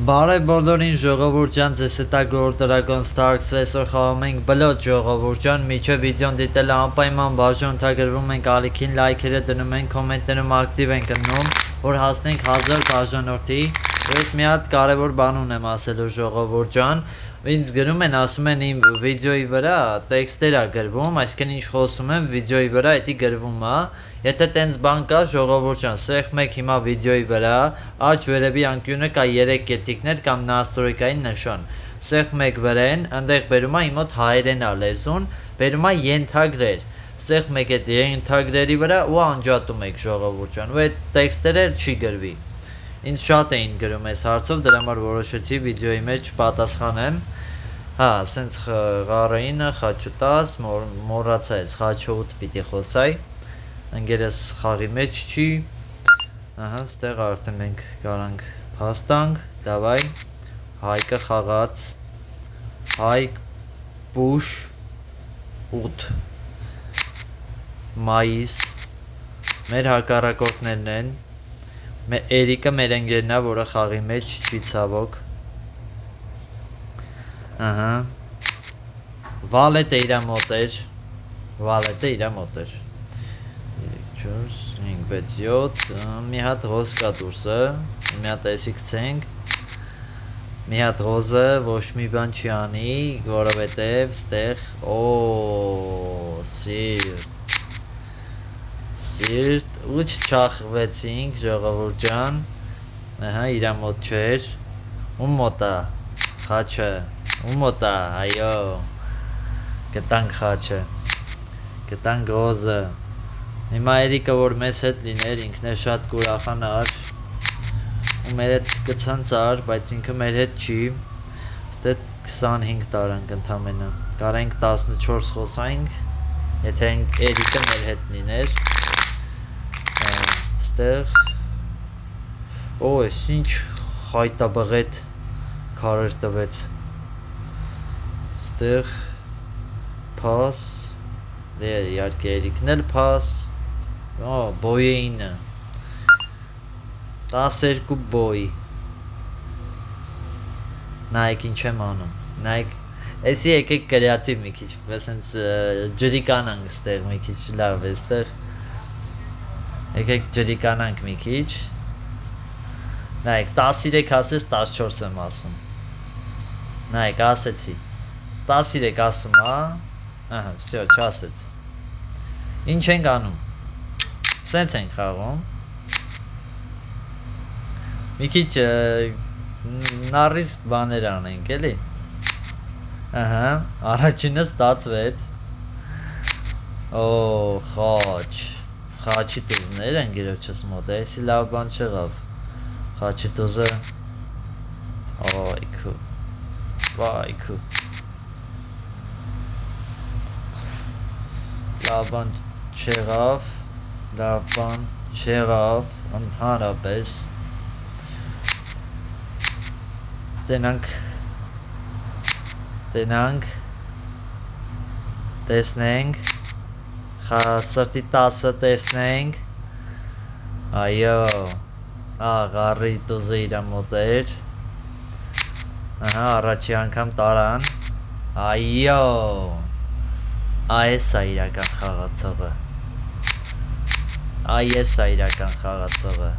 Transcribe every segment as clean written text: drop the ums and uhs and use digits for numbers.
Բարև բոլորին ժողովուրդ ջան, ձեզ հետ է Գորգ Դրագոն Starks, այսօր խաղում ենք բլոտ ժողովուրդ ջան, միջև վիդեոն դիտելը անպայման բաժանորդագրվում ենք, ալիքին լայքերը դնում ենք, կոմենտներում ակտիվ ենք ըննում, որ հասնենք 1000 բաժանորդի, ես մի հատ կարևոր բան ունեմ ասելու ժողովուրդ ջան, ինձ գրում են, ասում են իմ վիդեոյի վրա տեքստեր է գրվում, այսինքն ինչ խոսում եմ վիդեոյի վրա էդի գրվում է, եթե տենց բան կա ժողովուրդ ջան, սեղմ եք հիմա վիդեոյի վրա, աջ վերևի անկյունը կա 3 կետիկներ կամ նաստրոյկային նշան, սեղմ եք վրեն, ընդեղ բերում է իմ մոտ հայերեն է լեզուն, բերում է ենթագրեր, սեղմ եք այդ ենթագրերի վրա ու անջատում եք ժողովուրդ ջան, ու այդ տեքստերը չի գրվի, ինձ շատ էին գրում այս հարցով, դրա համար որոշեցի վիդեոյի մեջ պատասխանեմ, հա, սենց ղարայինը, խաչու 10, մորացա ես, խաչու 8 պիտի խոսայ, ընգերս խաղի մեջ չի, ահա, ստեղ արդեն մենք կարանք փաստանք, դավայ, հայկը խաղաց, հայկ, պուշ, 8, մայիս, մեր հակառակորդներն են, Էրիկը մեր ընգերն է, որը խաղի մեջ չի ցավոք, ահա, վալետը իրա մոտ էր, վալետը իրա մոտ էր, 4, 5, 6, 7, մի հատ ղոզ կա դուրսը, մի հատ էսի կցենք, մի հատ ղոզը ոչ մի բան չի անի, որովհետև ստեղ, սիրտ, ու չչախվեցինք ժողովուրդ ջան, ահա իրա մոտ չէր, ում մոտ է, խաչը, ում մոտ է, այո, գտանք խաչը, գտանք ղոզը, հիմա Էրիկը որ մեզ հետ լիներ, ինքն է շատ կուրախանար, ու մեր հետ կցանցար, բայց ինքը մեր հետ չի, ստեղ 25 տարանք ընդամենը, կարենք 14 խոսայինք, եթե Էրիկը մեր հետ լիներ, ստեղ, ես ինչ խայտաբղետ քարեր տվեց, ստեղ պաս, իարկե Էրիկն էլ պաս, բոյ է 9, 12 բոյ, նայեք ինչ եմ անում, նայեք, էսի եկեք կրեատիվ մի քիչ, վեսենց ջրիկանանք ստեղ մի քիչ լավ է ստեղ, եկեք ջրիկանանք մի քիչ, նայեք 13 ասես 14 եմ ասում, նայեք ասեցի, 13 ասում հա, ահա, վсё, չասեց, ինչ ենք անում, սենց ենք խաղում, մի քիչ նարիս բաներ անենք էլի, ահա, առաջինը ստացվեց, խաչի տուզներ են գիրոչս մոտ, էսի լավ բան չեղավ, խաչի տուզը, վայքու, լավ բան չեղավ, ընդհանրապես, տենանք, տեսնենք, սրտի 10-ը տեսնենք, այո, աղարի տուզը իրա մոտ էր, առաջի անգամ տարան, այո, այս է իրական խաղացողը,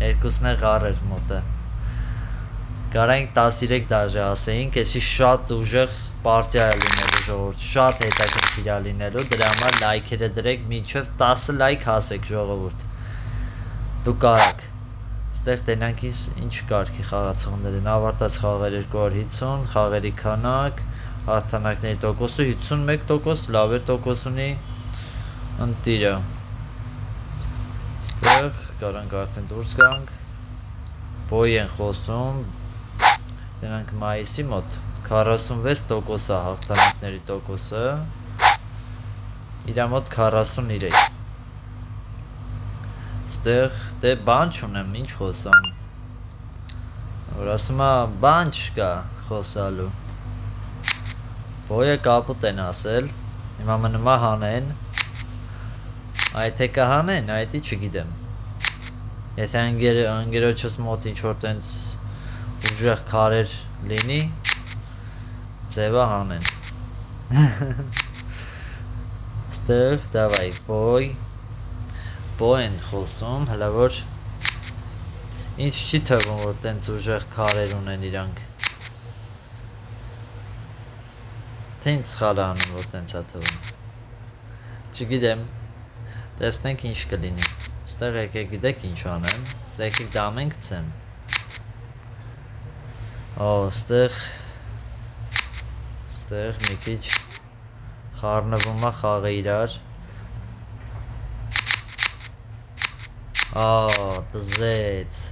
երկուսն է ղարեր մոտը, կարանք 13 դաժե ասեինք, եսի շատ ուժեղ պարտիա է լինելու ժողովուրդ, շատ հետաքրքիր է լինելու, դրա համար լայքերը դրեք, մինչև 10 լայք հասեք ժողովուրդ, դու կարաք, ստեղ տենանք ինչ կարգի խաղացողներ են, ավարտած խաղեր 250, խաղերի քանակ, հաղթանակների տոկոսը 51%, լավ է տոկոս ունի, ընտիրը, ստեղ կարանք արդեն դուրս գանք, բոյ են խոսում, տենանք մայիսի մոտ, 46% է հաղթանակների տոկոսը, իրա մոտ 43, ստեղ դե բան չունեմ, ինչ խոսամ, որ ասում է բան չկա խոսալու, բոյը կապուտ են ասել, հիմա մնում է հանեն, այդ թե կհանեն, այդի չգիտեմ, Եթե անգերոջս մոտ ինչ-որ տենց ուժեղ քարեր լինի, ձևը հանեն։ Ստեղ, դավայ, բոյ են խոսում, հլա որ ինձ չի թվում, որ տենց ուժեղ քարեր ունեն իրանք։ Թե ինձ սխալ անում, որ տենց է թվում։ Չգիտեմ, տեսնենք ինչ կլինի։ Ստեղ եկեք գիտեք ինչ անեմ, եկեք դամենք ցեմ։ Ստեղ մի քիչ խառնվում է խաղը իրար։ Տզեց։